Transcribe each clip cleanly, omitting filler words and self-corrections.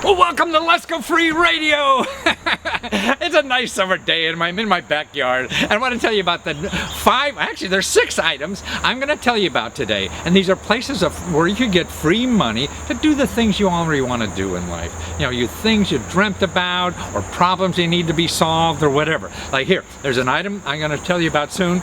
Well, welcome to Lesko Free Radio. It's a nice summer day and I'm in my backyard. And I want to tell you about the there's 6 items I'm going to tell you about today. And these are places where you can get free money to do the things you already want to do in life. You know, things you dreamt about or problems you need to be solved or whatever. Like here, there's an item I'm going to tell you about soon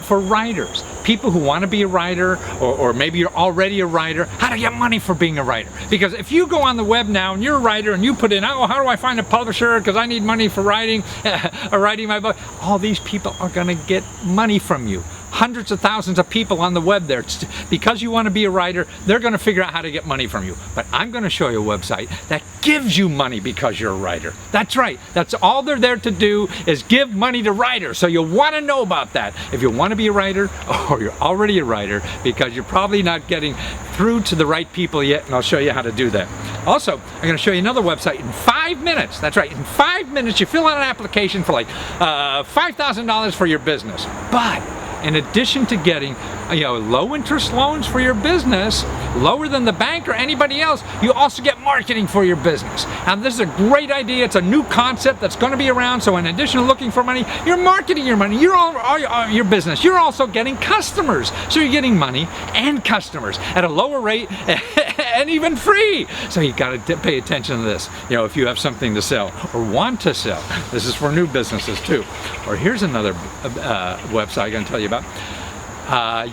for writers. People who want to be a writer or maybe you're already a writer, how to get money for being a writer. Because if you go on the web now and you're a writer and you put in, oh, how do I find a publisher because I need money for writing my book, all these people are going to get money from you. Hundreds of thousands of people on the web there. Because you want to be a writer, they're going to figure out how to get money from you. But I'm going to show you a website that gives you money because you're a writer. That's right. That's all they're there to do is give money to writers. So you'll want to know about that if you want to be a writer or you're already a writer, because you're probably not getting through to the right people yet, and I'll show you how to do that. Also, I'm going to show you another website in 5 minutes. That's right. In 5 minutes, you fill out an application for like $5,000 for your business. But in addition to getting low interest loans for your business, lower than the bank or anybody else, you also get marketing for your business. Now this is a great idea. It's a new concept that's going to be around. So in addition to looking for money, you're marketing your money. You're all your business. You're also getting customers. So you're getting money and customers at a lower rate and even free. So you got to pay attention to this. You know, if you have something to sell or want to sell, this is for new businesses too. Or here's another website I'm going to tell you about.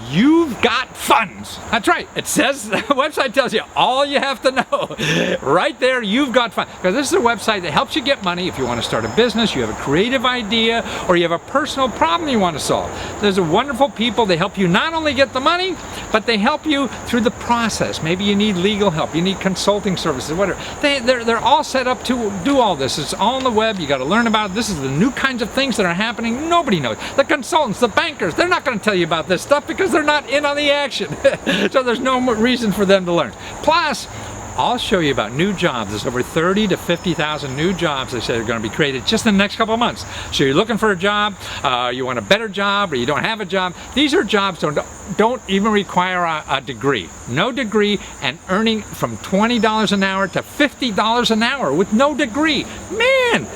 You've got funds. That's right. It says, the website tells you all you have to know. Right there, you've got funds. Because this is a website that helps you get money if you want to start a business, you have a creative idea, or you have a personal problem you want to solve. There's a wonderful people. They help you not only get the money, but they help you through the process. Maybe you need legal help, you need consulting services, whatever. They're all set up to do all this. It's all on the web. You got to learn about it. This is the new kinds of things that are happening. Nobody knows. The consultants, the bankers, they're not going to tell you about this stuff because they're not in on the action. So there's no reason for them to learn. Plus, I'll show you about new jobs. There's over 30 to 50,000 new jobs they say are going to be created just in the next couple of months. So you're looking for a job, you want a better job, or you don't have a job. These are jobs that don't even require a degree. No degree, and earning from $20 an hour to $50 an hour with no degree. Man!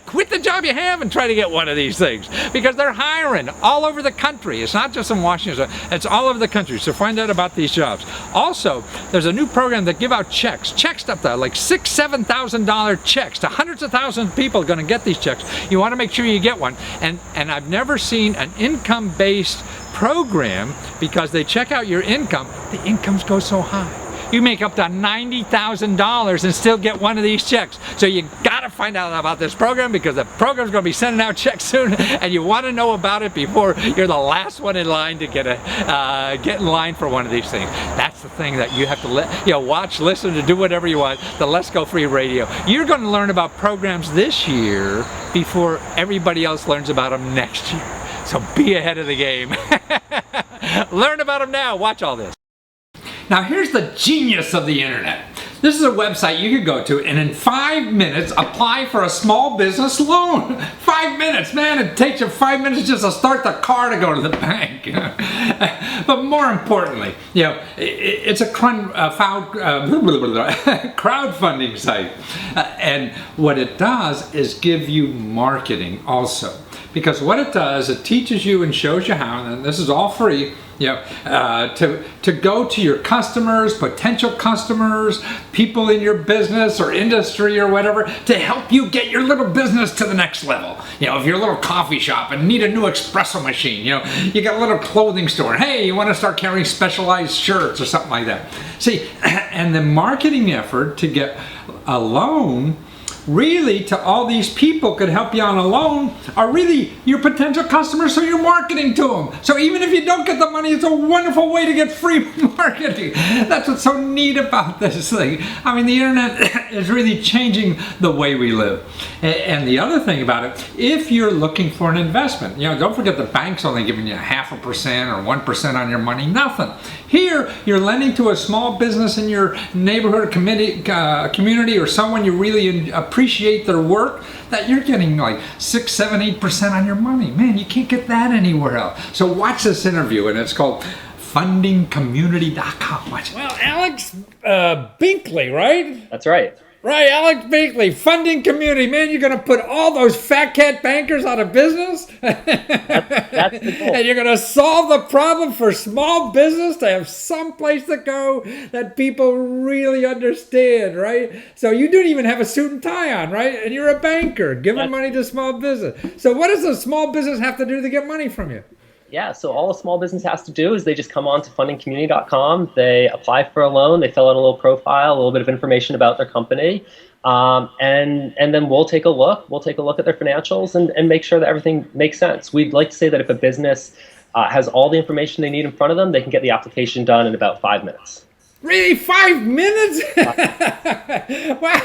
Quit the job you have and try to get one of these things, because they're hiring all over the country. It's not just in Washington, it's all over the country. So find out about these jobs. Also, there's a new program that give out checks up there, like $6,000, $7,000 checks to hundreds of thousands of people are going to get these checks. You want to make sure you get one. And I've never seen an income-based program, because they check out your income. The incomes go so high. You make up to $90,000 and still get one of these checks. So you gotta find out about this program, because the program's gonna be sending out checks soon, and you want to know about it before you're the last one in line to get in line for one of these things. That's the thing that you have to watch, listen, to do whatever you want. The Lesko Free Radio. You're going to learn about programs this year before everybody else learns about them next year. So be ahead of the game. Learn about them now. Watch all this. Now here's the genius of the internet. This is a website you can go to and in 5 minutes apply for a small business loan. 5 minutes, man, it takes you 5 minutes just to start the car to go to the bank. But more importantly, it's a crowdfunding site. And what it does is give you marketing also. Because what it does, it teaches you and shows you how, and this is all free, to go to your customers, potential customers, people in your business or industry or whatever, to help you get your little business to the next level. If you're a little coffee shop and need a new espresso machine, you got a little clothing store, hey, you want to start carrying specialized shirts or something like that. See, and the marketing effort to get a loan really to all these people could help you on a loan are really your potential customers, so you're marketing to them. So even if you don't get the money, it's a wonderful way to get free marketing. That's what's so neat about this thing. I mean, the internet is really changing the way we live. And the other thing about it, if you're looking for an investment, don't forget the bank's only giving you 0.5% or 1% on your money, nothing. Here, you're lending to a small business in your neighborhood community or someone you really appreciate their work, that you're getting like 6, 7, 8% on your money. Man, you can't get that anywhere else. So watch this interview, and it's called fundingcommunity.com. Well, Alex Binkley, right? That's right. Right, Alex Binkley, funding community. Man, you're going to put all those fat cat bankers out of business? That's the goal. And you're going to solve the problem for small business to have some place to go that people really understand, right? So you don't even have a suit and tie on, right? And you're a banker giving money to small business. So what does a small business have to do to get money from you? Yeah, so all a small business has to do is they just come on to fundingcommunity.com, they apply for a loan, they fill out a little profile, a little bit of information about their company, and then we'll take a look. We'll take a look at their financials and make sure that everything makes sense. We'd like to say that if a business has all the information they need in front of them, they can get the application done in about 5 minutes. Really, 5 minutes? Wow.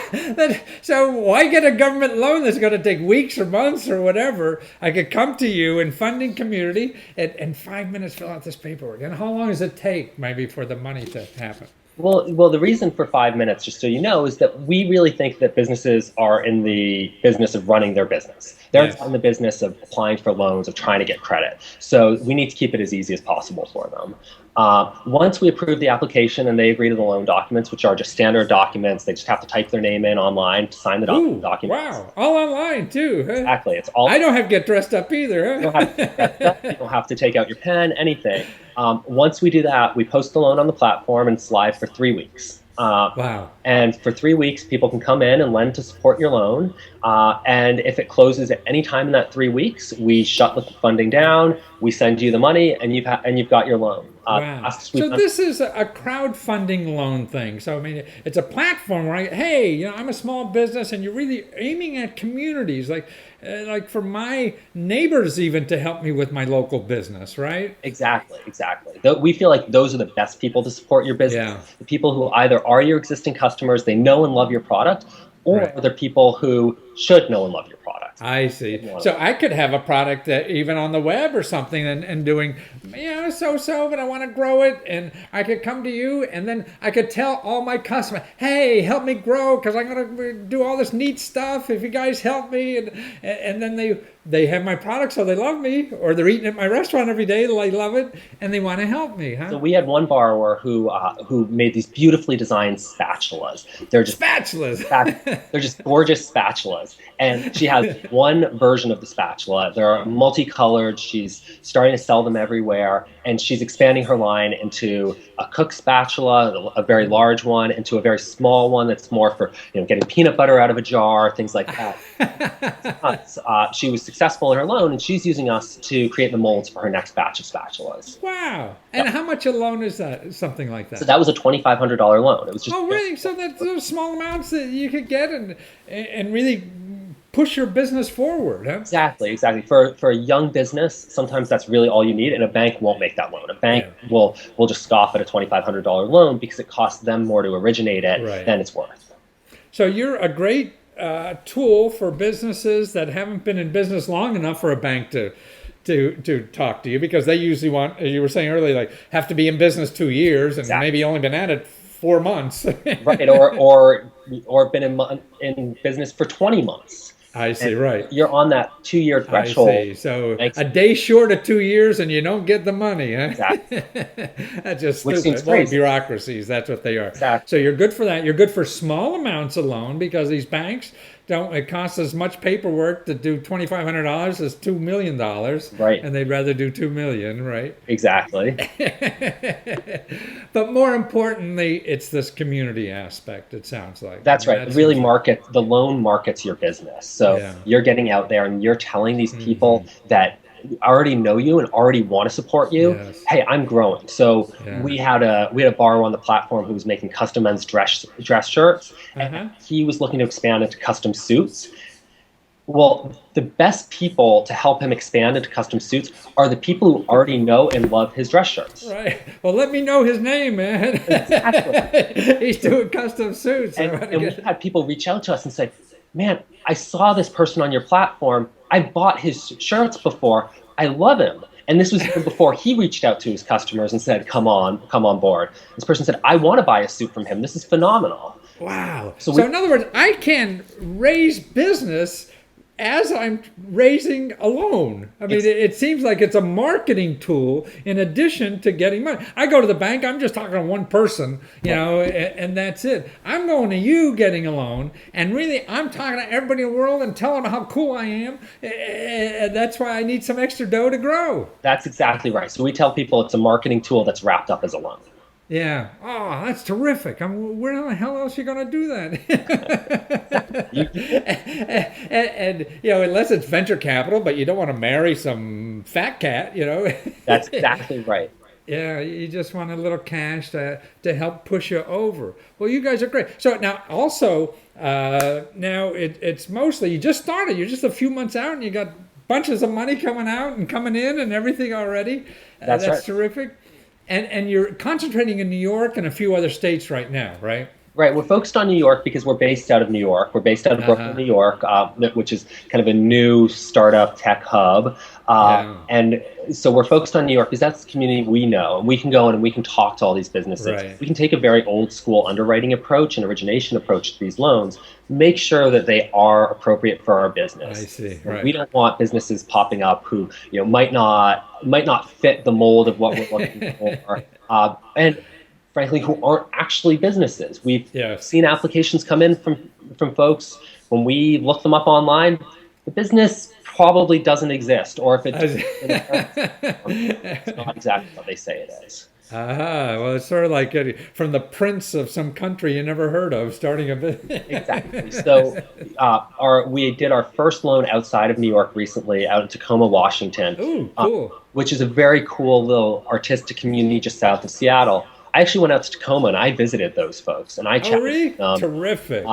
So why get a government loan that's going to take weeks or months or whatever? I could come to you in funding community and in 5 minutes fill out this paperwork. And how long does it take maybe for the money to happen? Well, the reason for 5 minutes, just so you know, is that we really think that businesses are in the business of running their business. They're not in the business of applying for loans, of trying to get credit. So we need to keep it as easy as possible for them. Once we approve the application and they agree to the loan documents, which are just standard documents, they just have to type their name in online to sign the documents. Wow, all online too, huh? Exactly. It's all. I don't have to get dressed up either, huh? You don't have to get dressed up, you don't have to take out your pen, anything. Once we do that, we post the loan on the platform and it's live for 3 weeks. Wow. And for 3 weeks, people can come in and lend to support your loan. And if it closes at any time in that 3 weeks, we shut the funding down, we send you the money, and you've got your loan. Wow. So this is a crowdfunding loan thing. So, I mean, it's a platform where hey, I'm a small business and you're really aiming at communities, like for my neighbors even to help me with my local business, right? Exactly. We feel like those are the best people to support your business. Yeah. The people who either are your existing customers, they know and love your product, or they're people who should know and love your product. I see. So I could have a product that even on the web or something and doing, so, but I want to grow it. And I could come to you and then I could tell all my customers, hey, help me grow because I'm going to do all this neat stuff if you guys help me. And then they have my product so they love me, or they're eating at my restaurant every day, they love it, and they want to help me, huh? So we had one borrower who made these beautifully designed spatulas. They're just they're just gorgeous spatulas. And she has one version of the spatula. They're multicolored. She's starting to sell them everywhere. And she's expanding her line into a cook spatula, a very large one, into a very small one that's more for getting peanut butter out of a jar, things like that. She was successful in her loan, and she's using us to create the molds for her next batch of spatulas. Wow. And how much a loan is that, something like that? So that was a $2,500 loan. It was just really? So that's those small amounts that you could get and really push your business forward, huh? Exactly. For a young business, sometimes that's really all you need, and a bank won't make that loan. A bank will just scoff at a $2,500 loan because it costs them more to originate it than it's worth. So you're a great tool for businesses that haven't been in business long enough for a bank to talk to you, because they usually want, as you were saying earlier, like have to be in business 2 years and maybe only been at it 4 months. Right, or been in business for 20 months. I see, right. You're on that 2-year threshold. I see. So a day short of 2 years and you don't get the money, huh? Exactly. That's just Which stupid. seems crazy. Bureaucracies, that's what they are. Exactly. So you're good for that. You're good for small amounts of loan, because these banks it costs as much paperwork to do $2,500 as $2 million. Right. And they'd rather do $2 million, right? Exactly. But more importantly, it's this community aspect, it sounds like. That's right. Really the loan markets your business. So you're getting out there and you're telling these people that already know you and already want to support you. Hey, I'm growing. So we had a borrower on the platform who was making custom men's dress shirts, and he was looking to expand into custom suits. Well, the best people to help him expand into custom suits are the people who already know and love his dress shirts. Right. Well, let me know his name, man. Exactly. He's doing custom suits. And we had people reach out to us and say, man, I saw this person on your platform. I bought his shirts before. I love him. And this was even before he reached out to his customers and said, come on board. This person said, I want to buy a suit from him. This is phenomenal. Wow. So in other words, I can raise business as I'm raising a loan. I mean, it seems like it's a marketing tool in addition to getting money. I go to the bank, I'm just talking to one person, and that's it. I'm going to you getting a loan, and really I'm talking to everybody in the world and telling them how cool I am. And that's why I need some extra dough to grow. That's exactly right. So we tell people it's a marketing tool that's wrapped up as a loan. Yeah. Oh, that's terrific. Where the hell else are you going to do that? and unless it's venture capital, but you don't want to marry some fat cat, That's exactly right. Yeah, you just want a little cash to help push you over. Well, you guys are great. So now also, now it's mostly, you just started, you're just a few months out and you got bunches of money coming out and coming in and everything already. That's right. Terrific. And you're concentrating in New York and a few other states right now, right? Right. We're focused on New York because we're based out of New York. We're based out of Brooklyn, New York, which is kind of a new startup tech hub. And so we're focused on New York because that's the community we know. And we can go in and we can talk to all these businesses. Right. We can take a very old school underwriting approach and origination approach to these loans, make sure that they are appropriate for our business. I see. Right. We don't want businesses popping up who might not fit the mold of what we're looking for. And frankly, who aren't actually businesses. We've seen applications come in from folks. When we look them up online, the business probably doesn't exist, or if it does, it's not exactly what they say it is. Well, it's sort of like from the prince of some country you never heard of starting a business. Exactly. So we did our first loan outside of New York recently, out in Tacoma, Washington. Ooh, cool. Which is a very cool little artistic community just south of Seattle. I actually went out to Tacoma and I visited those folks and I chatted with them. Terrific.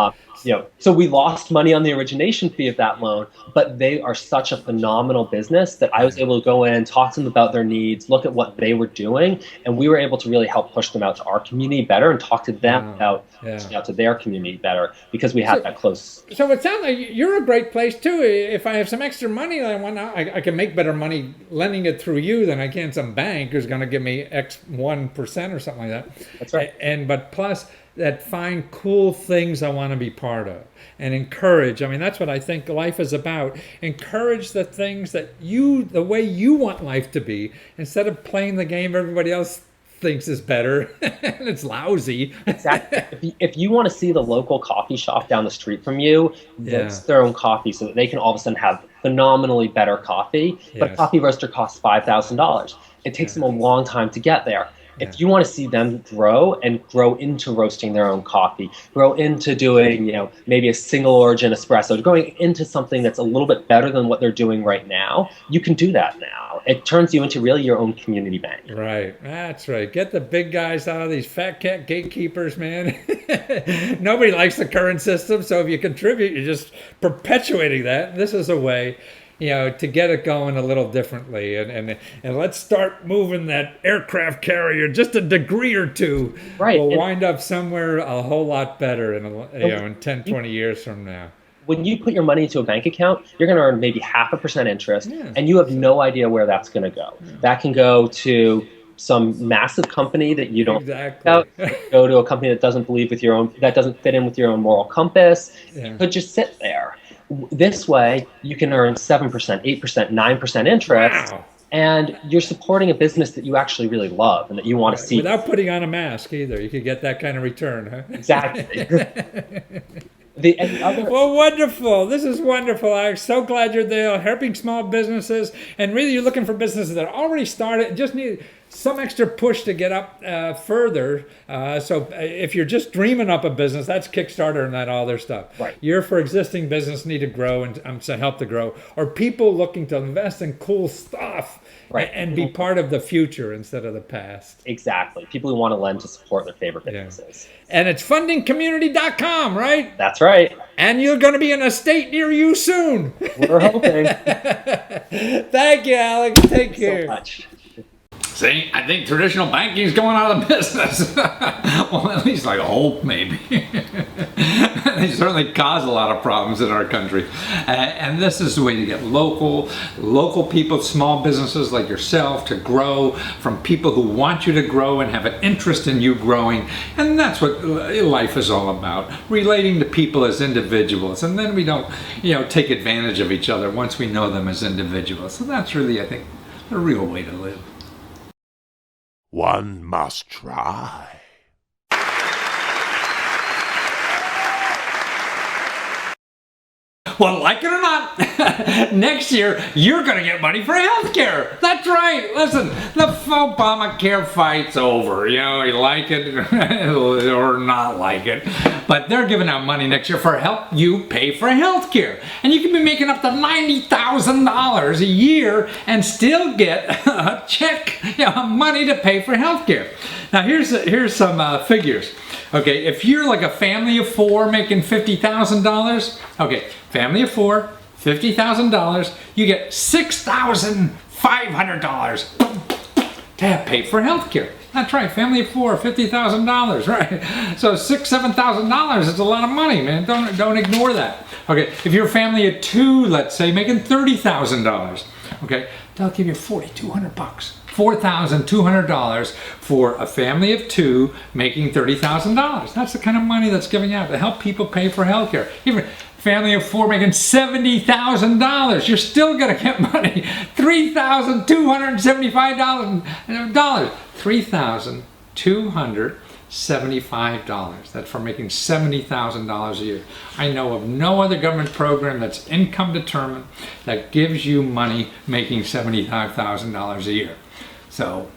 So we lost money on the origination fee of that loan, but they are such a phenomenal business that I was able to go in, talk to them about their needs, look at what they were doing, and we were able to really help push them out to our community better and talk to them about out to their community better because we had that close. So it sounds like you're a great place too. If I have some extra money, I can make better money lending it through you than I can some bank who's going to give me X 1% or something like that. That's right. But plus that find cool things I want to be part of and encourage. I mean, that's what I think life is about. Encourage the things that the way you want life to be, instead of playing the game everybody else thinks is better and it's lousy. Exactly. If you want to see the local coffee shop down the street from you roast their own coffee so that they can all of a sudden have phenomenally better coffee, but a coffee roaster costs $5,000. It takes them a long time to get there. If you want to see them grow into roasting their own coffee, grow into doing, maybe a single origin espresso, going into something that's a little bit better than what they're doing right now, you can do that now. It turns you into really your own community bank. Right. That's right. Get the big guys out of these fat cat gatekeepers, man. Nobody likes the current system, so if you contribute, you're just perpetuating that. This is a way to get it going a little differently. And let's start moving that aircraft carrier just a degree or two. Right. We'll wind up somewhere a whole lot better in 10, 20 years from now. When you put your money into a bank account, you're going to earn maybe 0.5% interest, and you have no idea where that's going to go. That can go to some massive company that you don't exactly. Go to a company that doesn't that doesn't fit in with your own moral compass. It could just sit there. This way, you can earn 7%, 8%, 9% interest, and you're supporting a business that you actually really love and that you want to see. Without putting on a mask either. You could get that kind of return, huh? Exactly. Well, wonderful. This is wonderful. I'm so glad you're there helping small businesses. And really, you're looking for businesses that are already started, just need some extra push to get up further. So if you're just dreaming up a business, that's Kickstarter and that all their stuff. Right. You're for existing business need to grow and to help to grow, or people looking to invest in cool stuff and be part of the future instead of the past. Exactly. People who want to lend to support their favorite businesses. And it's fundingcommunity.com, right? That's right. And you're going to be in a state near you soon. We're hoping. Thank you, Alex. Take care. So much. See, I think traditional banking is going out of business. Well, at least I hope, maybe. They certainly cause a lot of problems in our country. And this is the way to get local people, small businesses like yourself to grow from people who want you to grow and have an interest in you growing. And that's what life is all about, relating to people as individuals. And then we don't, take advantage of each other once we know them as individuals. So that's really, I think, the real way to live. One must try. Well, like it or not, next year you're going to get money for health care. That's right. Listen, the Obamacare fight's over. You like it or not like it. But they're giving out money next year for help you pay for health care. And you can be making up to $90,000 a year and still get a check, money to pay for health care. Now here's some figures. Okay, if you're like a family of four making $50,000, okay, family of four, $50,000, you get $6,500 to have paid for health care. That's right, family of four, $50,000, right? So $6,000, $7,000 is a lot of money, man. Don't ignore that. Okay, if you're a family of two, let's say, making $30,000, okay, they'll give you $4,200. $4,200 for a family of two making $30,000. That's the kind of money that's giving out to help people pay for health care. Even family of four making $70,000, you're still going to get money. $3,275. $3,275. That's for making $70,000 a year. I know of no other government program that's income determined that gives you money making $75,000 a year. So,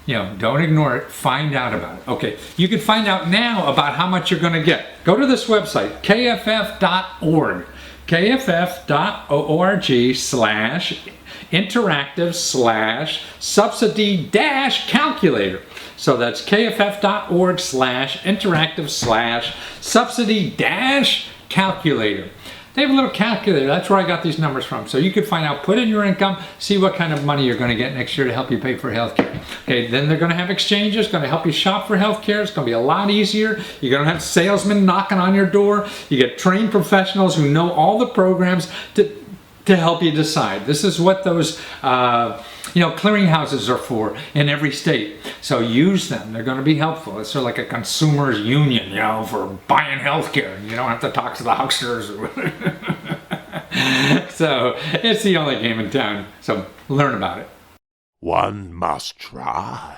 don't ignore it. Find out about it. Okay, you can find out now about how much you're going to get. Go to this website, kff.org. kff.org/interactive/subsidy-calculator. So that's kff.org/interactive/subsidy-calculator. They have a little calculator. That's where I got these numbers from. So you can find out, put in your income, see what kind of money you're going to get next year to help you pay for health care. Okay, then they're going to have exchanges, going to help you shop for health care. It's going to be a lot easier. You're going to have salesmen knocking on your door. You get trained professionals who know all the programs to help you decide. This is what those clearinghouses are for in every state. So use them. They're going to be helpful. It's sort of like a consumer's union, for buying health care. You don't have to talk to the hucksters. So it's the only game in town. So learn about it. One must try.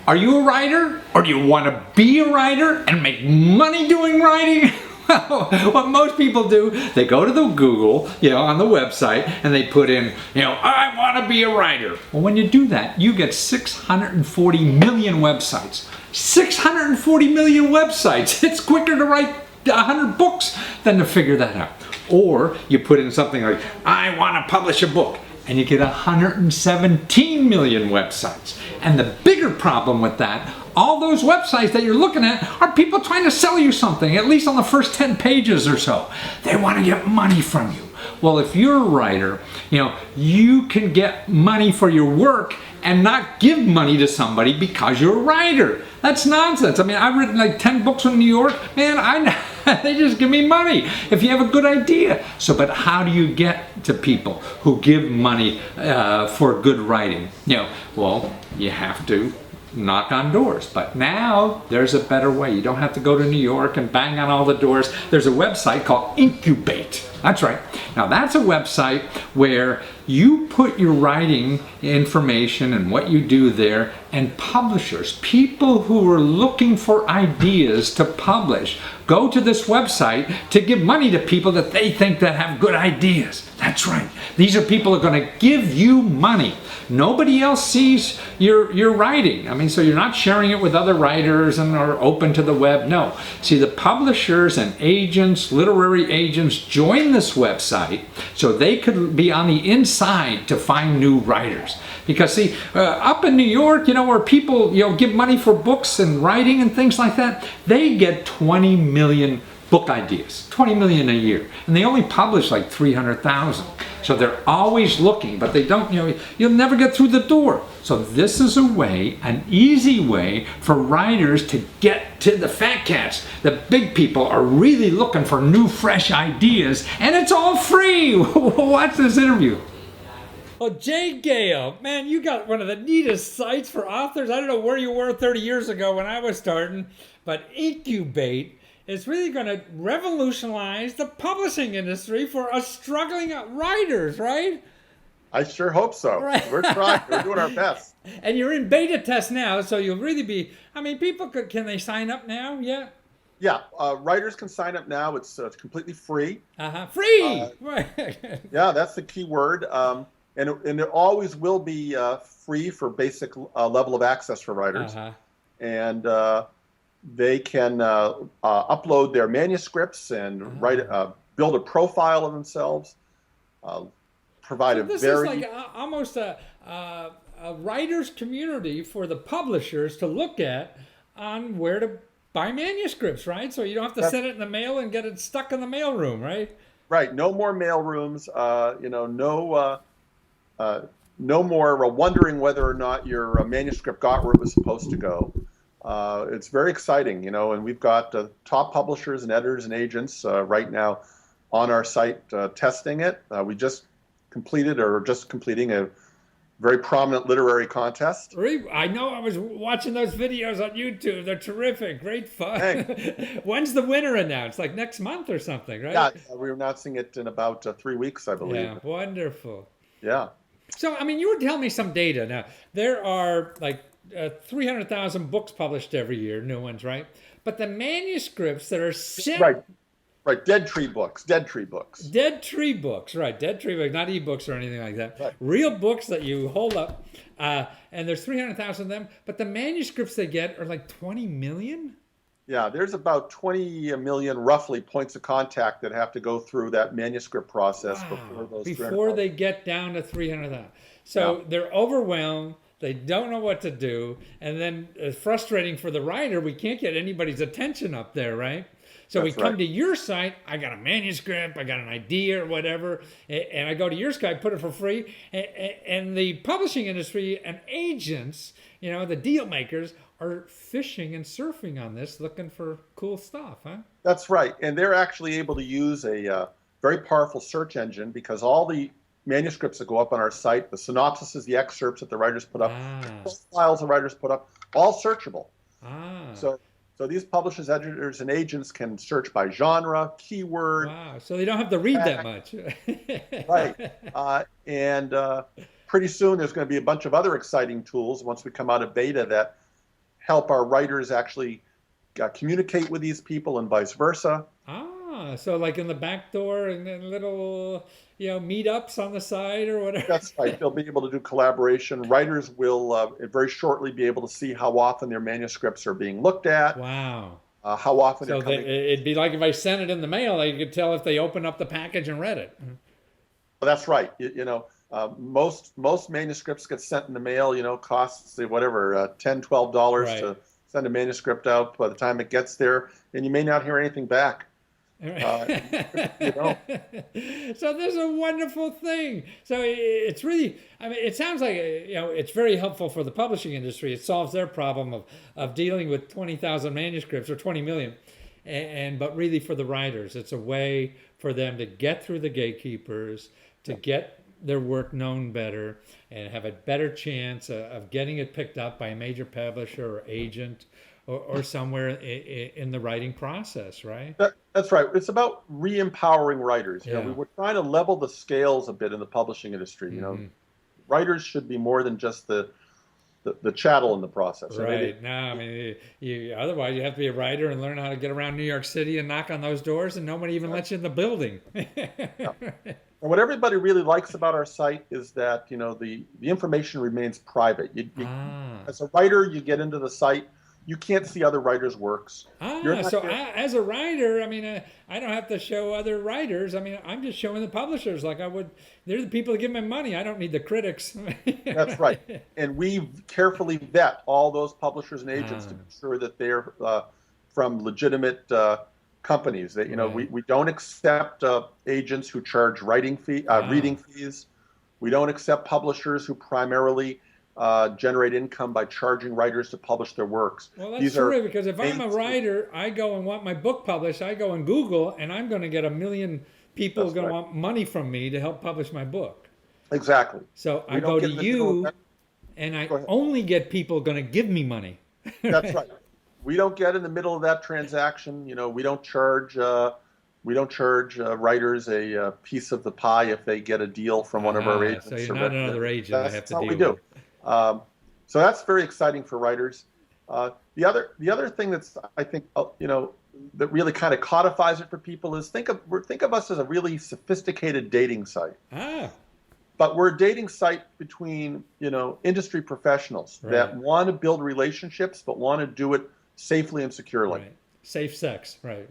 Are you a writer? Or do you want to be a writer and make money doing writing? What most people do, they go to the Google, on the website, and they put in, I want to be a writer. Well, when you do that, you get 640 million websites. 640 million websites. It's quicker to write 100 books than to figure that out. Or you put in something like, I want to publish a book, and you get 117 million websites. And the bigger problem with that, all those websites that you're looking at are people trying to sell you something, at least on the first 10 pages or so. They want to get money from you. Well, if you're a writer, you can get money for your work and not give money to somebody because you're a writer. That's nonsense. I mean, I've written like 10 books in New York. Man, they just give me money if you have a good idea. So, but how do you get to people who give money for good writing? Well, you have to knock on doors. But now there's a better way. You don't have to go to New York and bang on all the doors. There's a website called Incubate. That's right. Now that's a website where you put your writing information and what you do there, and publishers, people who are looking for ideas to publish, go to this website to give money to people that they think that have good ideas. That's right. These are people who are going to give you money. Nobody else sees your writing. I mean, so you're not sharing it with other writers and are open to the web. No. See, the publishers and agents, literary agents, join this website so they could be on the inside to find new writers. Because see, up in New York, where people, give money for books and writing and things like that, they get 20 million book ideas, 20 million a year, and they only publish like 300,000. So they're always looking, but they don't, you'll never get through the door. So this is a way, an easy way for writers to get to the fat cats. The big people are really looking for new, fresh ideas, and it's all free. Watch this interview. Well, Jay Gale, man, you got one of the neatest sites for authors. I don't know where you were 30 years ago when I was starting, but Incubate is really going to revolutionize the publishing industry for us struggling writers, right? I sure hope so. Right. We're trying. We're doing our best. And you're in beta test now, so you'll really be, people can they sign up now? Yeah. Yeah, writers can sign up now. It's completely free. Free! Right. Yeah, that's the key word. And it always will be free for basic level of access for writers. And they can upload their manuscripts and build a profile of themselves. Provide so a this very... is like almost a writer's community for the publishers to look at on where to buy manuscripts, right? So you don't have to send it in the mail and get it stuck in the mailroom, right? Right. No more mail rooms. No more wondering whether or not your manuscript got where it was supposed to go. It's very exciting, and we've got top publishers and editors and agents right now on our site testing it. We just completing a very prominent literary contest. I know, I was watching those videos on YouTube. They're terrific, great fun. When's the winner announced? Like next month or something, right? Yeah, we're announcing it in about 3 weeks, I believe. Yeah, wonderful. Yeah. So, you were telling me some data. Now, there are like 300,000 books published every year, new ones, right? But the manuscripts that are sent... Right, dead tree books. Dead tree books, right. Dead tree books, not e-books or anything like that. Right. Real books that you hold up, and there's 300,000 of them, but the manuscripts they get are like 20 million? Yeah, there's about 20 million, roughly, points of contact that have to go through that manuscript process before they get down to 300,000. So they're overwhelmed. They don't know what to do. And then it's frustrating for the writer. We can't get anybody's attention up there, right? So we come to your site, I got a manuscript, I got an idea or whatever, and I go to your site, put it for free, and the publishing industry and agents, the deal makers, are fishing and surfing on this, looking for cool stuff, huh? That's right, and they're actually able to use a very powerful search engine because all the manuscripts that go up on our site, the synopsises, the excerpts that the writers put up, the files the writers put up, all searchable. So these publishers, editors, and agents can search by genre, keyword. Wow, so they don't have to read that much. Right. And pretty soon there's going to be a bunch of other exciting tools once we come out of beta that help our writers actually communicate with these people and vice versa. So like in the back door and then little, meetups on the side or whatever. That's right. They'll be able to do collaboration. Writers will very shortly be able to see how often their manuscripts are being looked at. Wow. How often they're coming. It'd be like if I sent it in the mail, I could tell if they open up the package and read it. Well, that's right. Most manuscripts get sent in the mail, costs, $10, $12 to send a manuscript out by the time it gets there, and you may not hear anything back. So there's a wonderful thing. So it's really, it sounds like, it's very helpful for the publishing industry. It solves their problem of dealing with 20,000 manuscripts or 20 million. But really for the writers, it's a way for them to get through the gatekeepers, to get their work known better and have a better chance of getting it picked up by a major publisher or agent or somewhere in the writing process, right? That's right. It's about re-empowering writers. We were trying to level the scales a bit in the publishing industry. Writers should be more than just the chattel in the process. Right. Otherwise you have to be a writer and learn how to get around New York City and knock on those doors, and nobody even lets you in the building. And what everybody really likes about our site is that the information remains private. As a writer, you get into the site. You can't see other writers' works. As a writer, I don't have to show other writers. I'm just showing the publishers like I would. They're the people that give me money. I don't need the critics. That's right. And we carefully vet all those publishers and agents to make sure that they're from legitimate companies. That Right. we don't accept agents who charge reading fees. We don't accept publishers who primarily generate income by charging writers to publish their works. Well, that's These are true because if I'm a mainstream. writer, I go and want my book published. I go and Google, and I'm going to get a million people That's going to right. want money from me to help publish my book. Exactly. So I We don't go get to in the middle of you, that. and I Go ahead. only get people going to give me money. That's right. We don't get in the middle of that transaction. We don't charge. We don't charge writers a piece of the pie if they get a deal from one of our agents. So you're or not another representatives. agent I have That's to how deal we do. with. So that's very exciting for writers. The other thing that's I think that really kind of codifies it for people is think of us as a really sophisticated dating site. But we're a dating site between industry professionals that want to build relationships but want to do it safely and securely. Right. Safe sex, right.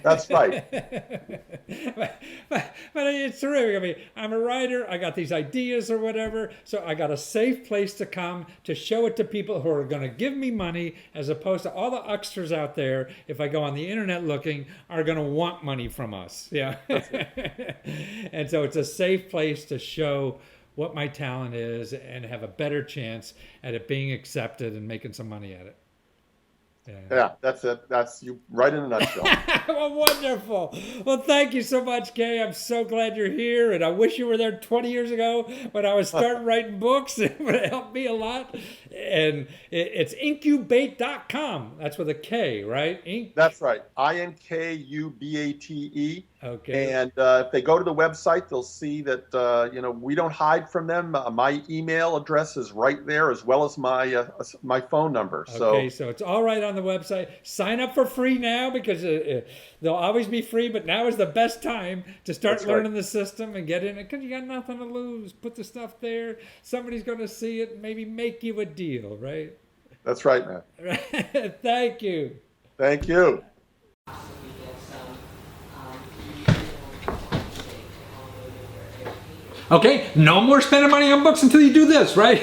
That's right. but it's terrific. I mean, I'm a writer. I got these ideas or whatever, so I got a safe place to come to show it to people who are going to give me money, as opposed to all the hucksters out there. If I go on the internet looking, are going to want money from us. Yeah, and so it's a safe place to show what my talent is and have a better chance at it being accepted and making some money at it. Yeah, that's it. That's you right in a nutshell. Well, wonderful. Well, thank you so much, Kay. I'm so glad you're here, and I wish you were there 20 years ago when I was starting writing books. It would have helped me a lot. And it's incubate.com. That's with a K, right? That's right. INKUBATE. Okay. And if they go to the website, they'll see that we don't hide from them. My email address is right there, as well as my phone number. Okay, so it's all right on the website. Sign up for free now, because they'll always be free, but now is the best time to start learning the system and get in it, because you got nothing to lose. Put the stuff there. Somebody's going to see it and maybe make you a deal, right? That's right, man. Thank you. Thank you. Okay, no more spending money on books until you do this, right?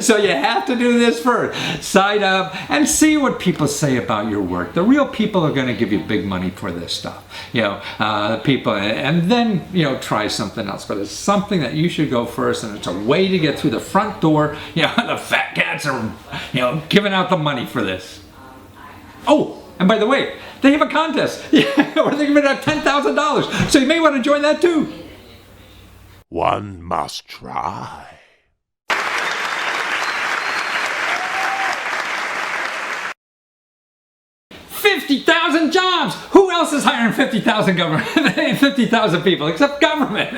So you have to do this first. Sign up and see what people say about your work. The real people are going to give you big money for this stuff. People, and then, try something else. But it's something that you should go first, and it's a way to get through the front door. The fat cats are, giving out the money for this. Oh, and by the way, they have a contest where they're giving out $10,000. So you may want to join that too. One must try. 50,000 jobs. Who else is hiring 50,000 people except government?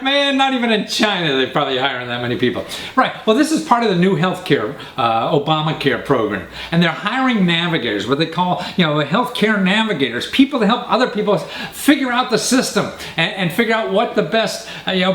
Man, not even in China they're probably hiring that many people. Right. Well, this is part of the new healthcare Obamacare program, and they're hiring navigators, what they call healthcare navigators, people to help other people figure out the system and figure out what the best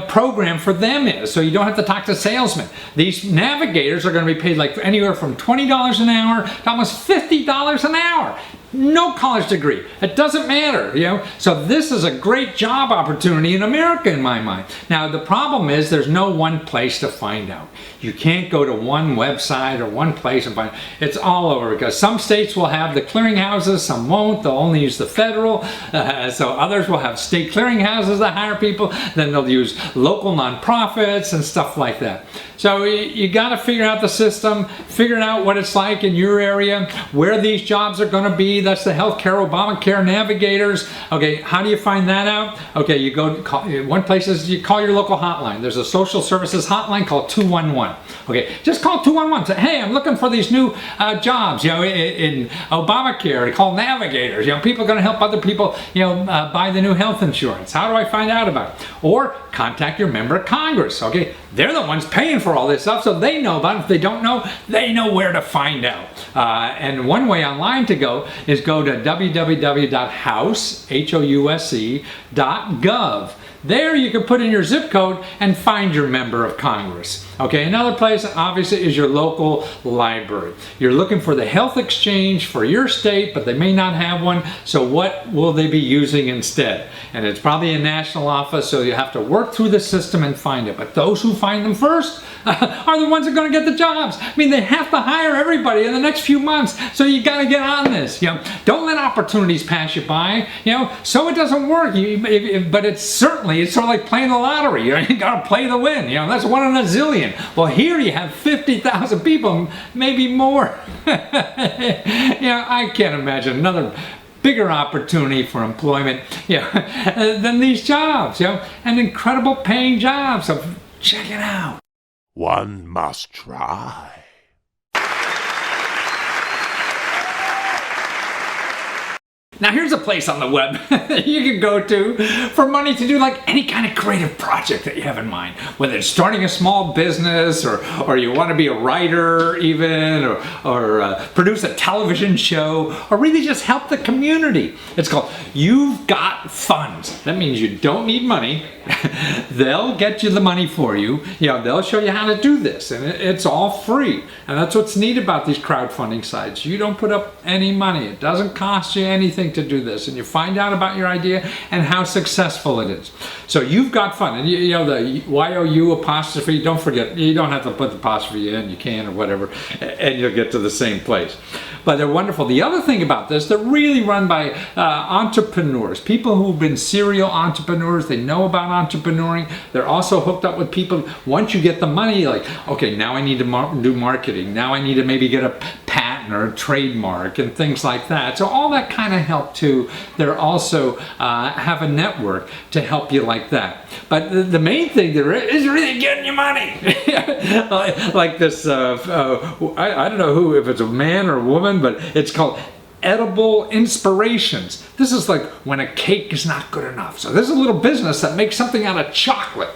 program for them is. So you don't have to talk to salesmen. These navigators are going to be paid like anywhere from $20 an hour to almost $50 an hour. No college degree. It doesn't matter, So this is a great job opportunity in America, in my mind. Now, the problem is there's no one place to find out. You can't go to one website or one place and find. It's all over, because some states will have the clearinghouses, some won't. They'll only use the federal. So others will have state clearinghouses that hire people. Then they'll use local nonprofits and stuff like that. So you got to figure out the system, figure out what it's like in your area, where these jobs are going to be. That's the healthcare Obamacare navigators. Okay, how do you find that out? Okay, you go call, one place is you call your local hotline. There's a social services hotline called 211. Okay, just call 211. Say, hey, I'm looking for these new jobs. In Obamacare, they call navigators. People are going to help other people. Buy the new health insurance. How do I find out about it? Or contact your member of Congress. Okay, they're the ones paying for all this stuff, so they know about it. If they don't know, they know where to find out. And one way online to go is go to www.house.gov. There you can put in your zip code and find your member of Congress. Okay, another place obviously is your local library. You're looking for the health exchange for your state, but they may not have one, so what will they be using instead? And it's probably a national office, so you have to work through the system and find it. But those who find them first are the ones that are going to get the jobs. I mean, they have to hire everybody in the next few months, so you got to get on this. Don't let opportunities pass you by. So it doesn't work. But it's sort of like playing the lottery. You got to play to win. That's one in a zillion. Well, here you have 50,000 people, maybe more. I can't imagine another bigger opportunity for employment than these jobs, and incredible paying jobs. So check it out. One must try. Now here's a place on the web you can go to for money to do like any kind of creative project that you have in mind. Whether it's starting a small business or you want to be a writer even or produce a television show or really just help the community. It's called You've Got Funds. That means you don't need money. They'll get you the money for you. They'll show you how to do this, and it's all free. And that's what's neat about these crowdfunding sites. You don't put up any money. It doesn't cost you anything to do this, and you find out about your idea and how successful it is. So You've Got Fun, and the YOU apostrophe, don't forget, you don't have to put the apostrophe in, you can or whatever, and you'll get to the same place. But they're wonderful. The other thing about this, they're really run by entrepreneurs, people who've been serial entrepreneurs. They know about entrepreneuring. They're also hooked up with people. Once you get the money, like, okay, now I need to do marketing. Now I need to maybe get a patent or a trademark and things like that. So all that kind of help too. They're also have a network to help you like that. But the main thing there is really getting you money. Like this, I don't know if it's a man or a woman, but it's called Edible Inspirations. This is like when a cake is not good enough. So there's a little business that makes something out of chocolate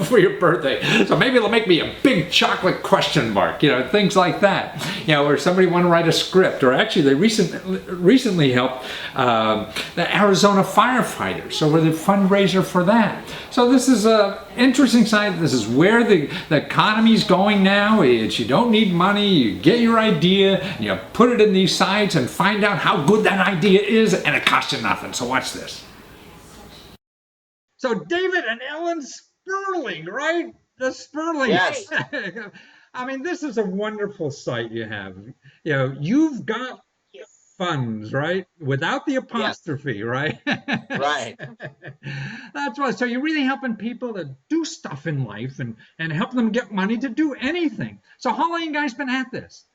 for your birthday. So maybe it'll make me a big chocolate question mark, things like that. Or somebody want to write a script. Or actually they recently helped the Arizona firefighters. So we're the fundraiser for that. So this is an interesting side. This is where the economy's going now. You don't need money. You get your idea, and you put it in these sites and find out how good that idea is, and it costs you nothing. So watch this. So David and Ellen Sperling, right? The Sperling. Yes. I mean, this is a wonderful site you have. You've got funds, right? Without the apostrophe, right? Right. That's why. So you're really helping people to do stuff in life and help them get money to do anything. So how long you guys been at this?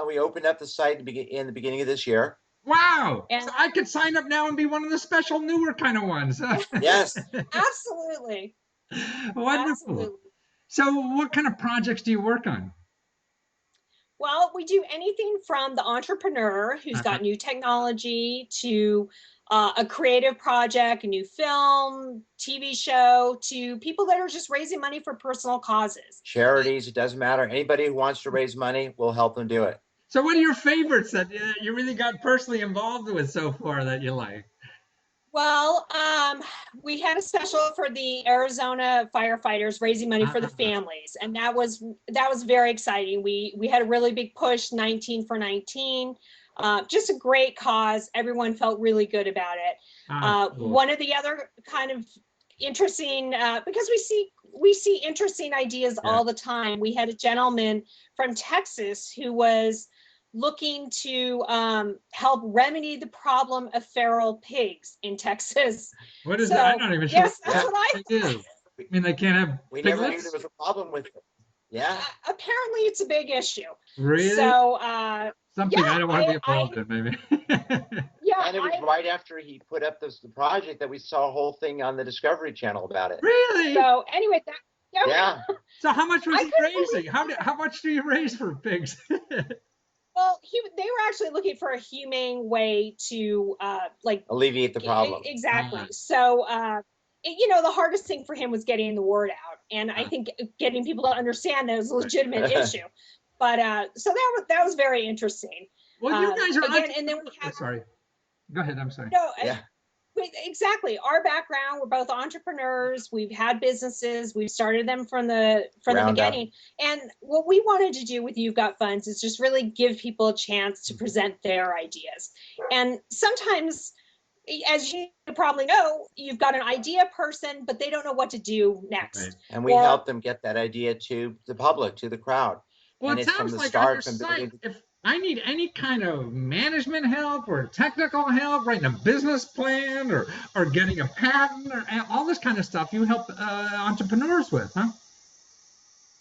We opened up the site in the beginning of this year. Wow! And so I could sign up now and be one of the special newer kind of ones. Yes. Absolutely. Wonderful. Absolutely. So what kind of projects do you work on? Well, we do anything from the entrepreneur who's got new technology to a creative project, a new film, TV show, to people that are just raising money for personal causes. Charities, it doesn't matter. Anybody who wants to raise money, we'll help them do it. So what are your favorites that you really got personally involved with so far that you like? Well, we had a special for the Arizona firefighters raising money for the families, and that was very exciting. We had a really big push, 19 for 19. Just a great cause. Everyone felt really good about it. Cool. One of the other kind of interesting, because we see interesting ideas all the time. We had a gentleman from Texas who was looking to help remedy the problem of feral pigs in Texas. What is that? I'm not even sure. Yes, that's what I thought. I mean, they can't have We piglets? never knew there was a problem with it. Yeah. Apparently it's a big issue. Really? So something I don't want to be involved in, maybe. Yeah. And it was right after he put up the project that we saw a whole thing on the Discovery Channel about it. Really? So anyway, Yeah. So how much was he raising? How much do you raise for pigs? Well, they were actually looking for a humane way to alleviate the problem. Exactly. So the hardest thing for him was getting the word out, and I think getting people to understand that it was a legitimate issue. But so that was very interesting. Well, you guys are again, and then we have. Sorry. Go ahead. I'm sorry. No, Exactly. Our background, we're both entrepreneurs. We've had businesses. We've started them from the beginning. And what we wanted to do with You've Got Funds is just really give people a chance to present their ideas. And sometimes, as you probably know, you've got an idea person, but they don't know what to do next. Right. And we help them get that idea to the public, to the crowd. Well, And it it's from sounds the like on your start from site, building. if I need any kind of management help or technical help, writing a business plan or getting a patent or all this kind of stuff, you help entrepreneurs with, huh?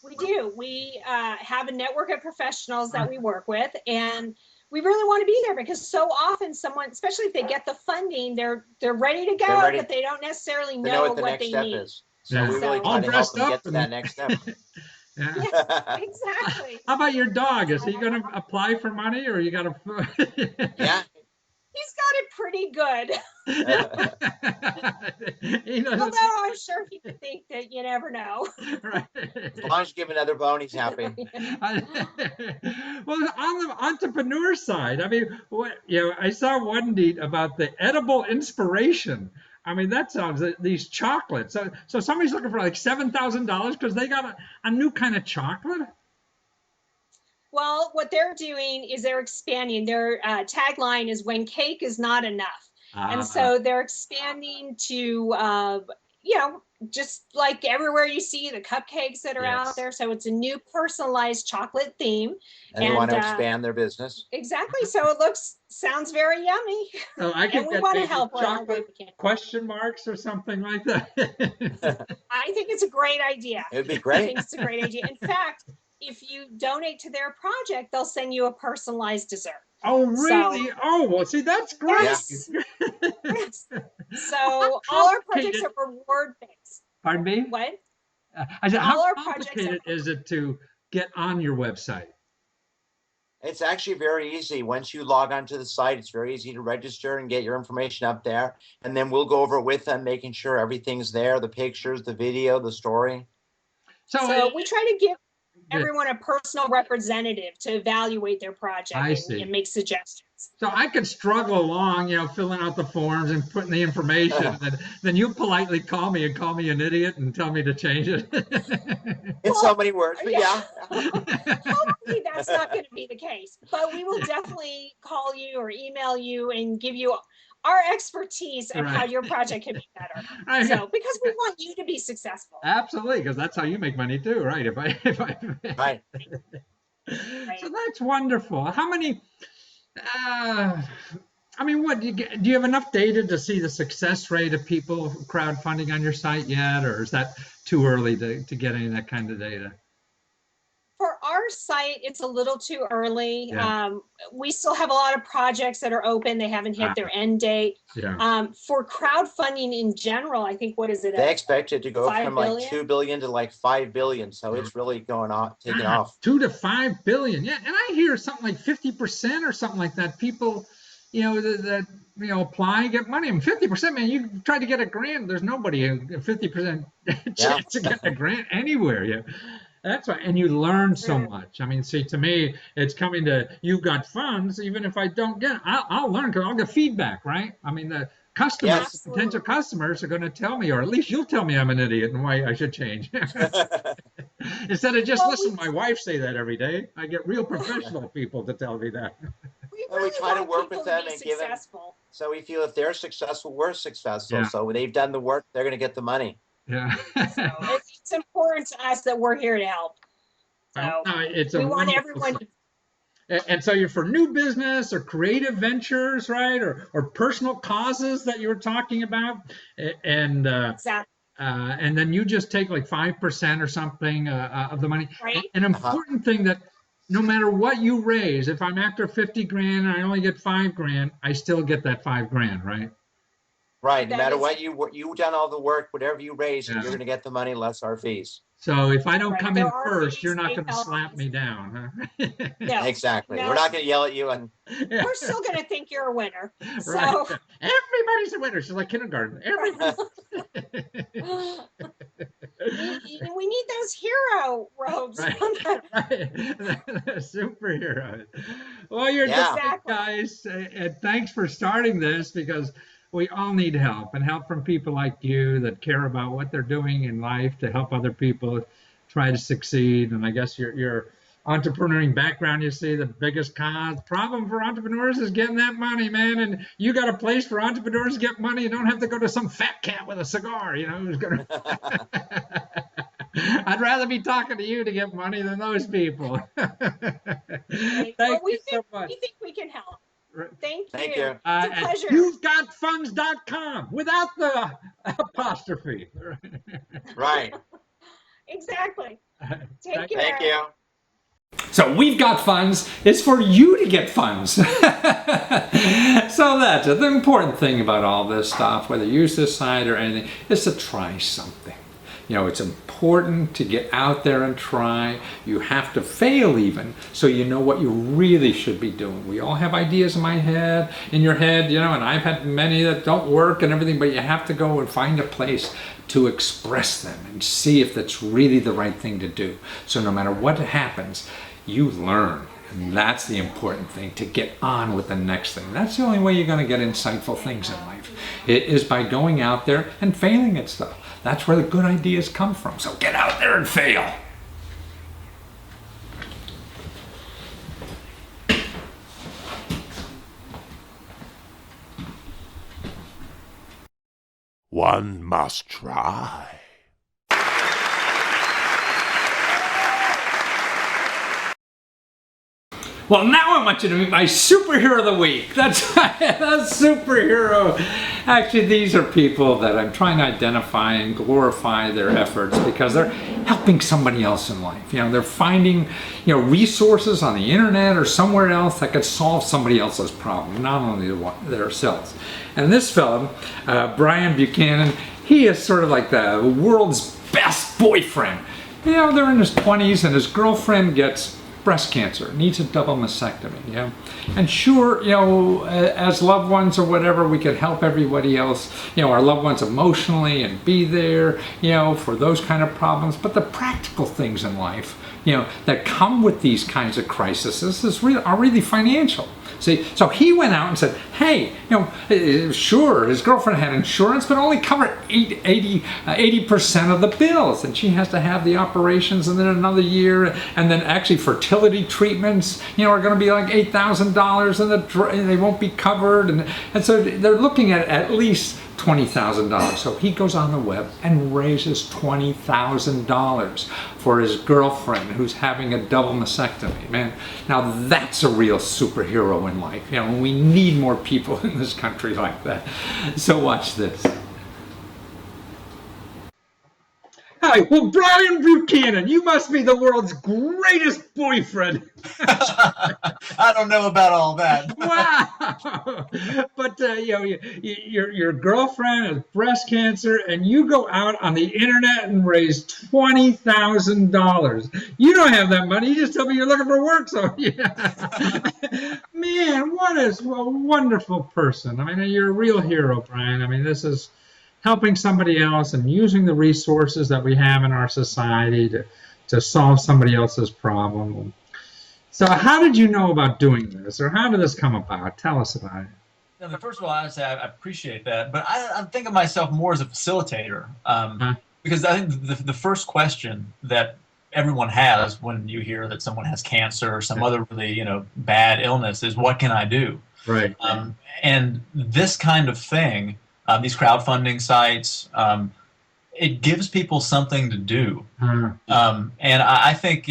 We do. We have a network of professionals that we work with, and we really want to be there because so often someone, especially if they get the funding, they're ready to go, ready. but they don't necessarily They know what the what next they step need. is. So we Yeah. really All try to help dressed them up get to and- that next step. Yeah. Yes, exactly. How about your dog? Is he going to apply for money or you got to? Yeah. He's got it pretty good. He doesn't. Although I'm sure he could think that you never know. Right. As long as you give another bone, he's happy. Well, on the entrepreneur side, I mean, I saw one deed about the edible inspiration. I mean, that sounds these chocolates. So somebody's looking for like $7,000 because they got a new kind of chocolate. Well, what they're doing is they're expanding. Their tagline is "When cake is not enough," and so they're expanding to, just like everywhere you see the cupcakes that are out there. So it's a new personalized chocolate theme, And they want to expand their business. Exactly. So it sounds very yummy, So I can and we get want to maybe help. chocolate question marks or something like that. I think it's a great idea. It would be great. I think it's a great idea. In fact, if you donate to their project, they'll send you a personalized dessert. Oh, really? Well, see, that's great. Yes. Yes. So all our projects are reward based. Pardon me? What? I said, All how our complicated is it to get on your website? It's actually very easy. Once you log onto the site, it's very easy to register and get your information up there. And then we'll go over it with them, making sure everything's there, the pictures, the video, the story. So we try to give everyone a personal representative to evaluate their project and make suggestions. So I could struggle along, filling out the forms and putting the information, and then you politely call me an idiot and tell me to change it. In so many words, but yeah. Hopefully that's not going to be the case, but we will definitely call you or email you and give you our expertise on how your project can be better. So, because we want you to be successful. Absolutely, because that's how you make money too, right? Right. So that's wonderful. How many? I mean, what do you have enough data to see the success rate of people crowdfunding on your site yet, or is that too early to get any of that kind of data? For our site, it's a little too early. Yeah. We still have a lot of projects that are open. They haven't hit their end date. Yeah. For crowdfunding in general, I think, what is it? They expect it to go from like 2 billion to like 5 billion. So it's really taking off. 2 to 5 billion. Yeah. And I hear something like 50% or something like that. People, that apply, get money. I mean, 50%, man, you try to get a grant. There's nobody a 50% chance to get a grant anywhere. Yeah. That's right. And you learn so much. I mean, see, to me, it's coming to You've Got Funds. Even if I don't get it, I'll learn because I'll get feedback, right? I mean, the customers, potential customers are going to tell me, or at least you'll tell me I'm an idiot and why I should change. Instead of just listen to my wife say that every day, I get real professional people to tell me that. We try to work with them and give them. So we feel if they're successful, we're successful. Yeah. So when they've done the work, they're going to get the money. Yeah. So it's important to us that we're here to help. So we want everyone to. And so you're for new business or creative ventures, right? Or personal causes that you were talking about. And exactly. And then you just take like 5% or something of the money. Right. An important thing that no matter what you raise, if I'm after 50 grand and I only get 5 grand, I still get that 5 grand, right? Right. No matter what you've done all the work, whatever you raise, you're going to get the money less our fees. So if I don't come in first, you're not going to slap me down, huh? No, exactly. No. We're not going to yell at you, and we're still going to think you're a winner. So right. Everybody's a winner. She's like kindergarten. Everybody. We need those hero robes. Right. Superhero. Well, you're just guys, and thanks for starting this because we all need help, and help from people like you that care about what they're doing in life to help other people try to succeed. And I guess your entrepreneuring background, you see, the biggest problem for entrepreneurs is getting that money, man. And you got a place for entrepreneurs to get money. You don't have to go to some fat cat with a cigar, who's gonna. I'd rather be talking to you to get money than those people. Thank you so much. We think we can help. Thank you. Thank you. It's a pleasure. You'veGotFunds.com without the apostrophe. Right. Exactly. Take care. Thank you. So We've Got Funds is for you to get funds. So that's it. The important thing about all this stuff, whether you use this site or anything, is to try something. It's important to get out there and try. You have to fail even, so you know what you really should be doing. We all have ideas in your head, and I've had many that don't work and everything, but you have to go and find a place to express them and see if that's really the right thing to do. So no matter what happens, you learn. And that's the important thing, to get on with the next thing. That's the only way you're going to get insightful things in life. It is by going out there and failing at stuff. That's where the good ideas come from. So get out there and fail. One must try. Well, now I want you to meet my superhero of the week. That's superhero. Actually, these are people that I'm trying to identify and glorify their efforts because they're helping somebody else in life. They're finding, resources on the internet or somewhere else that could solve somebody else's problem, not only themselves. And this fellow, Brian Buchanan, he is sort of like the world's best boyfriend. They're in his 20s and his girlfriend gets breast cancer, needs a double mastectomy, and sure, as loved ones or whatever, we could help everybody else, our loved ones emotionally and be there, for those kind of problems. But the practical things in life, that come with these kinds of crises are really financial. See, so he went out and said, hey, sure, his girlfriend had insurance, but only covered 80% of the bills. And she has to have the operations and then another year. And then actually fertility treatments, are going to be like $8,000 and they won't be covered. And so they're looking at least $20,000. So he goes on the web and raises $20,000 for his girlfriend who's having a double mastectomy. Man, now that's a real superhero in life. We need more people in this country like that. So watch this. Hi, well, Brian Buchanan, you must be the world's greatest boyfriend. I don't know about all that. Wow! But your girlfriend has breast cancer, and you go out on the internet and raise $20,000. You don't have that money. You just tell me you're looking for work. So yeah, man, what is a wonderful person. I mean, you're a real hero, Brian. I mean, this is helping somebody else and using the resources that we have in our society to solve somebody else's problem. So how did you know about doing this, or how did this come about? Tell us about it. First of all, I say I appreciate that, but I think of myself more as a facilitator, because I think the first question that everyone has when you hear that someone has cancer or some other really bad illness is, what can I do? Right. And this kind of thing, these crowdfunding sites, it gives people something to do. And I think,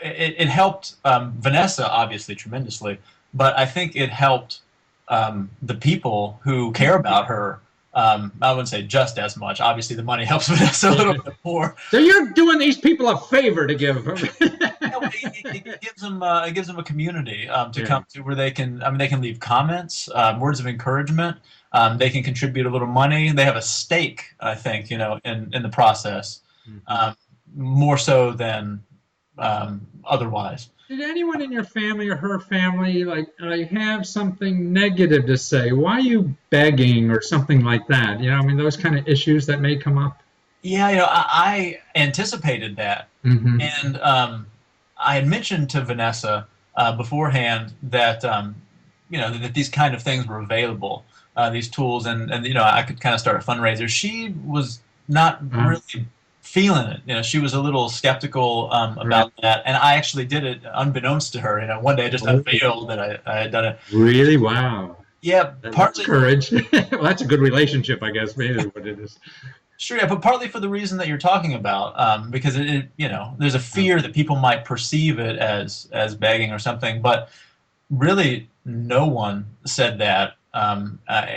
it helped Vanessa, obviously, tremendously, but I think it helped the people who care about her. I wouldn't say just as much. Obviously, the money helps Vanessa a little bit more. So you're doing these people a favor to give them. It gives them a community to come to where they can leave comments, words of encouragement. They can contribute a little money. They have a stake, I think, in the process, more so than otherwise. Did anyone in your family or her family have something negative to say? Why are you begging or something like that? Those kind of issues that may come up. Yeah, I anticipated that, and I had mentioned to Vanessa beforehand that that these kind of things were available, these tools, and I could kind of start a fundraiser. She was not really feeling it. She was a little skeptical about that, and I actually did it unbeknownst to her. One day I just unveiled that I had done it. Really? Wow. Yeah, partly courage. Well, that's a good relationship, I guess. Maybe is what it is. Sure, yeah, but partly for the reason that you're talking about, because there's a fear that people might perceive it as begging or something, but really no one said that.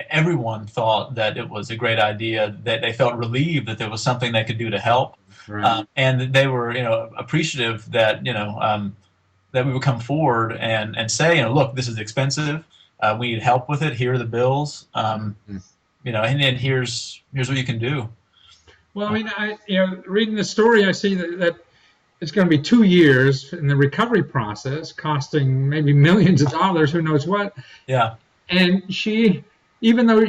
Everyone thought that it was a great idea, that they felt relieved that there was something they could do to help, and they were appreciative that that we would come forward and say, look, this is expensive. We need help with it. Here are the bills. And here's what you can do. Well, I mean, reading the story, I see that it's going to be 2 years in the recovery process, costing maybe millions of dollars, who knows what. Yeah. And she, even though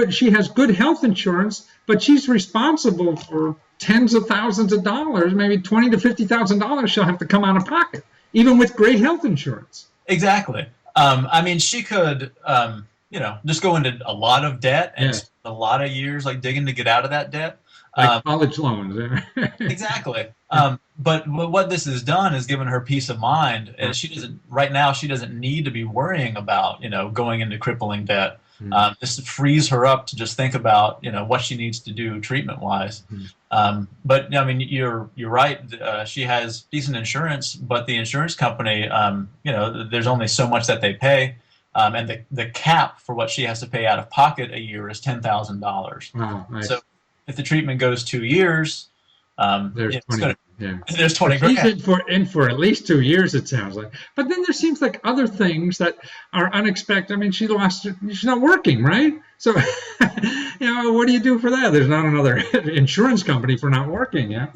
she has good health insurance, but she's responsible for tens of thousands of dollars, maybe $20,000 to $50,000 she'll have to come out of pocket, even with great health insurance. Exactly. I mean, she could, just go into a lot of debt and spend a lot of years digging to get out of that debt. Like college loans. Exactly. But what this has done is given her peace of mind, and she doesn't need to be worrying about going into crippling debt. This frees her up to just think about what she needs to do treatment wise. But I mean, you're right. She has decent insurance, but the insurance company, there's only so much that they pay. And the cap for what she has to pay out of pocket a year is $10,000. Wow, nice. So if the treatment goes 2 years, there's 20. There's 20 grand. She's in for at least 2 years, it sounds like. But then there seems like other things that are unexpected. I mean, she's not working, right? So, what do you do for that? There's not another insurance company for not working, yeah?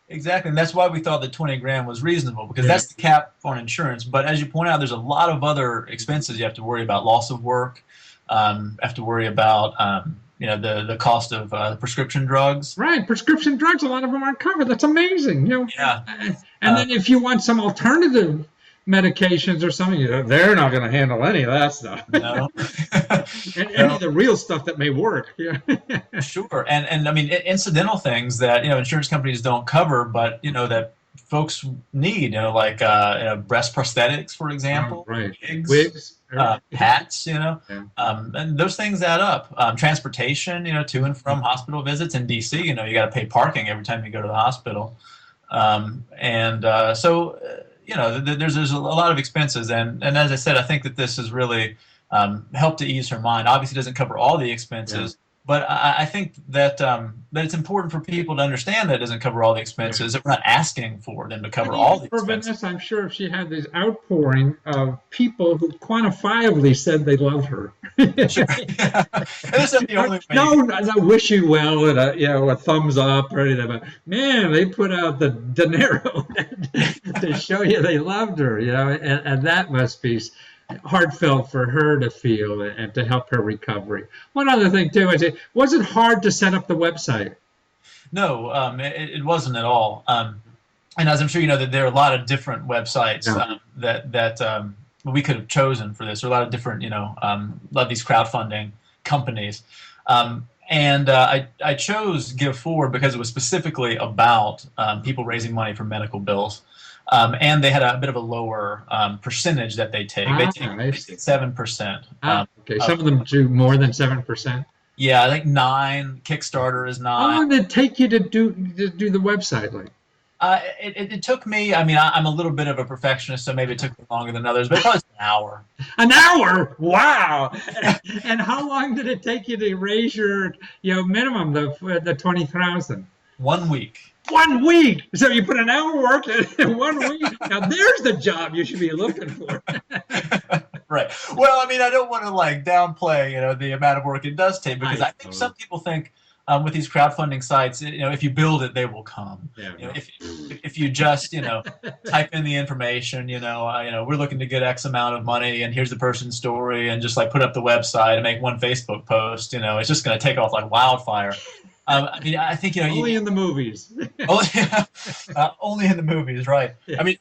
Exactly, and that's why we thought that 20 grand was reasonable, because that's the cap on insurance. But as you point out, there's a lot of other expenses you have to worry about: loss of work, have to worry about the cost of prescription drugs. Right, prescription drugs. A lot of them aren't covered. That's amazing. Yeah. And then if you want some alternative medications or something, they're not going to handle any of that stuff. No. And any of the real stuff that may work. Yeah. Sure. And I mean, incidental things that insurance companies don't cover, but that folks need, like breast prosthetics, for example, wigs, hats, and those things add up. Transportation, to and from hospital visits in DC, you got to pay parking every time you go to the hospital, so there's a lot of expenses, and as I said, I think that this has really helped to ease her mind. Obviously, it doesn't cover all the expenses. But I think that it's important for people to understand that it doesn't cover all the expenses. That we're not asking for them to cover all the expenses. Vanessa, I'm sure if she had this outpouring of people who quantifiably said they love her. Sure. This is the only way. No, wish you well and a thumbs up or anything. But man, they put out the dinero to show you they loved her. And that must be heartfelt for her to feel and to help her recovery. One other thing too is, was it hard to set up the website? No, it wasn't at all. And as I'm sure you know, that there are a lot of different websites that we could have chosen for this. There are a lot of different, a lot of these crowdfunding companies. And I chose Give Forward because it was specifically about people raising money for medical bills. And they had a bit of a lower percentage that they take. They take 7%. Okay, some of them do more than 7%. Yeah, I think 9. Kickstarter is 9. How long did it take you to do the website? It took me. I mean, I'm a little bit of a perfectionist, so maybe it took me longer than others. But probably an hour. An hour? Wow! And how long did it take you to raise your minimum, the 20,000? 1 week. 1 week. So you put an hour work in 1 week. Now there's the job you should be looking for. Right. Well, I mean, I don't want to downplay, the amount of work it does take, because I think some people think with these crowdfunding sites, if you build it, they will come. Yeah, if you just, type in the information, we're looking to get X amount of money, and here's the person's story, and just put up the website and make one Facebook post, it's just going to take off like wildfire. I mean, I think only in the movies. Only in the movies, right? Yeah. I mean,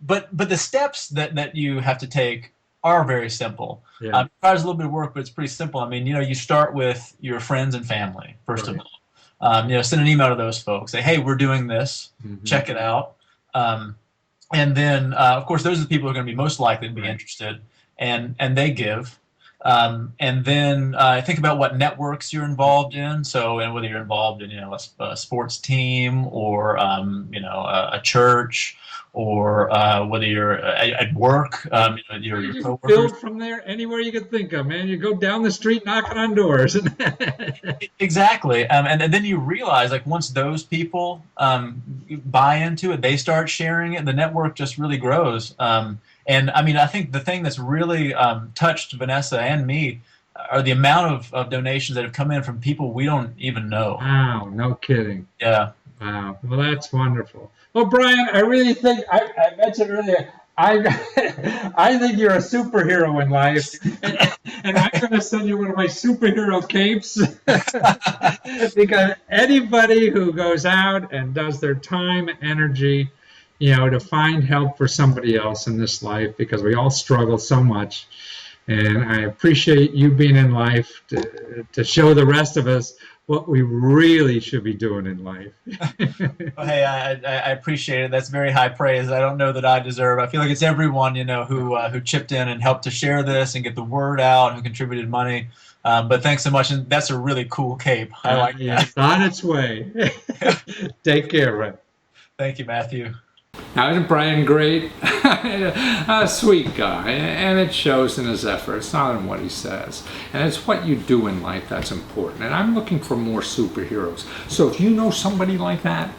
but the steps that you have to take are very simple. Yeah. It requires a little bit of work, but it's pretty simple. I mean, you start with your friends and family, first of all. Send an email to those folks. Say, hey, we're doing this. Check it out. And then, of course, those are the people who are going to be most likely to be interested, and they give. And then think about what networks you're involved in. So, and whether you're involved in a sports team or a church, or whether you're at work, your coworkers. Build from there anywhere you could think of, man. You go down the street knocking on doors. Exactly. And then you realize, like, once those people buy into it, they start sharing it, the network just really grows. And I mean, I think the thing that's really touched Vanessa and me are the amount of donations that have come in from people we don't even know. Wow, no kidding. Yeah. Wow. Well, that's wonderful. Well, Brian, I really think I mentioned earlier, I think you're a superhero in life, and I'm going to send you one of my superhero capes because anybody who goes out and does their time, energy, to find help for somebody else in this life, because we all struggle so much. And I appreciate you being in life to show the rest of us what we really should be doing in life. Well, hey, I appreciate it. That's very high praise. I don't know that I deserve. I feel like it's everyone, who chipped in and helped to share this and get the word out, who contributed money. But thanks so much, and that's a really cool cape. I like that. It's on its way. Take care, Ray. Thank you, Matthew. Now, isn't Brian great? A sweet guy, and it shows in his efforts, not in what he says. And it's what you do in life that's important. And I'm looking for more superheroes. So if you know somebody like that,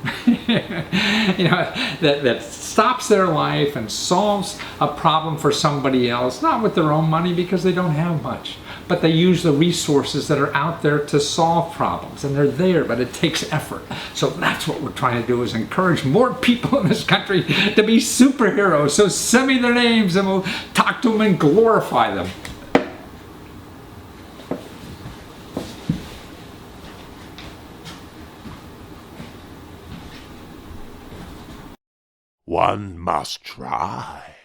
that stops their life and solves a problem for somebody else, not with their own money because they don't have much, but they use the resources that are out there to solve problems, and they're there, but it takes effort. So that's what we're trying to do, is encourage more people in this country to be superheroes. So send me their names and we'll talk to them and glorify them. One must try.